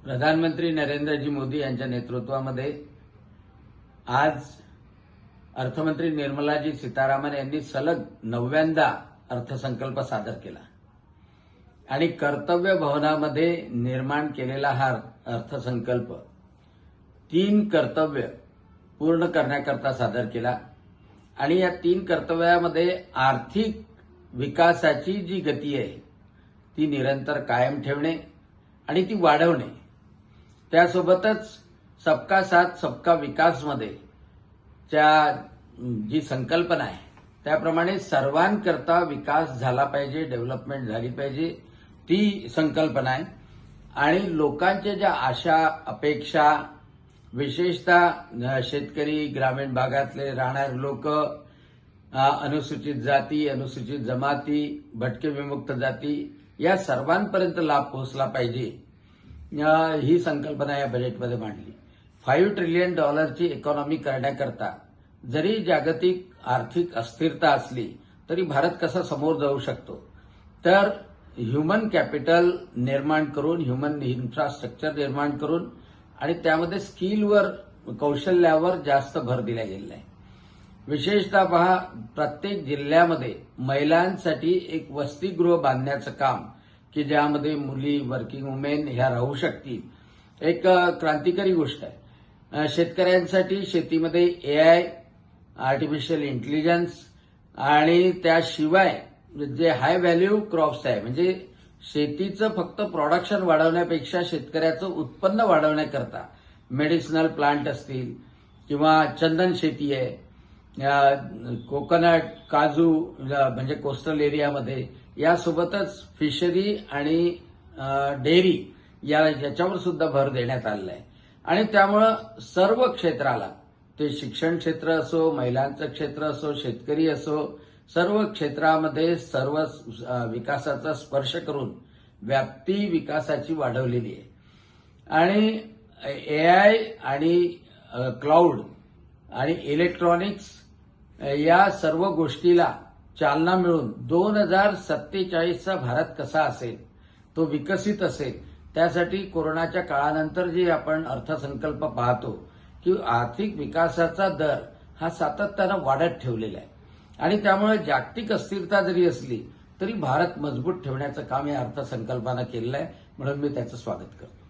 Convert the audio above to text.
प्रधानमंत्री नरेंद्रजी मोदी यांच्या नेतृत्वामध्ये आज अर्थमंत्री निर्मलाजी सीतारामन यांनी सलग 9व्यांदा अर्थसंकल्प सादर केला आणि कर्तव्य भवनामध्ये निर्माण केलेला हा अर्थसंकल्प 3 कर्तव्य पूर्ण करण्याकरता सादर केला आणि या 3 कर्तव्यामध्ये आर्थिक विकासाची जी गती आहे ती निरंतर कायम ठेवणे आणि ती वाढवणे, त्यासोबतच सबका साथ सबका विकास मध्ये जी संकल्पना आहे त्याप्रमाणे सर्वांकरता विकास झाला पाहिजे, डेव्हलपमेंट झाली पाहिजे, ती संकल्पना आहे। आणि लोकांच्या ज्या आशा अपेक्षा, विशेषतः शेतकरी, ग्रामीण भागातले राहणारे लोक, अनुसूचित जाती, अनुसूचित जमाती, भटके विमुक्त जाती या सर्वांपर्यंत लाभ पोहोचला पाहिजे, ही संकल्पना या बजेटमध्ये मांडली। $5 ट्रिलियन इकॉनॉमी करण्याकरता जरी जागतिक आर्थिक अस्थिरता असली तरी भारत कसा समोर जाऊ शकतो, तर ह्युमन कॅपिटल निर्माण करून, ह्युमन इन्फ्रास्ट्रक्चर निर्माण करून आणि त्यामध्ये स्किलवर, कौशल्यावर जास्त भर दिला गेलेला आहे। विशेषतः पहा, प्रत्येक जिल्ह्यामध्ये महिलांसाठी एक वसतिगृह बांधण्याचं काम की ज्यामध्ये मुली, वर्किंग वुमेन ह्या राहू शकतील, एक क्रांतिकारी गोष्ट आहे। शेतकऱ्यांसाठी शेतीमध्ये AI, आर्टिफिशियल इंटेलिजन्स आणि त्याशिवाय जे हाय व्हॅल्यू क्रॉप्स आहे, म्हणजे शेतीचं फक्त प्रोडक्शन वाढवण्यापेक्षा शेतकऱ्याचं उत्पन्न वाढवण्याकरता मेडिसिनल प्लांट असतील किंवा चंदन शेती आहे, कोकोनट, काजू म्हणजे कोस्टल एरियामध्ये, यासोबतच फिशरी आणि डेअरी याच्यावर सुद्धा भर देण्यात आलेला आहे। आणि त्यामुळं सर्व क्षेत्राला, ते शिक्षण क्षेत्र असो, महिलांचं क्षेत्र असो, शेतकरी असो, सर्व क्षेत्रामध्ये सर्व विकासाचा स्पर्श करून व्याप्ती विकासाची वाढवलेली आहे। आणि AI आणि क्लाउड आणि इलेक्ट्रॉनिक्स या सर्व गोष्टीला चालना मिळून 2047चा भारत कसा असेल, तो विकसित असेल, त्यासाठी कोरोनाच्या काळानंतर जे आपण अर्थसंकल्प पाहतो की आर्थिक विकासाचा दर हा सातत्यानं वाढत ठेवलेला आहे आणि त्यामुळे जागतिक अस्थिरता जरी असली तरी भारत मजबूत ठेवण्याचं काम या अर्थसंकल्पानं केलेलं आहे, म्हणून मी त्याचं स्वागत करतो।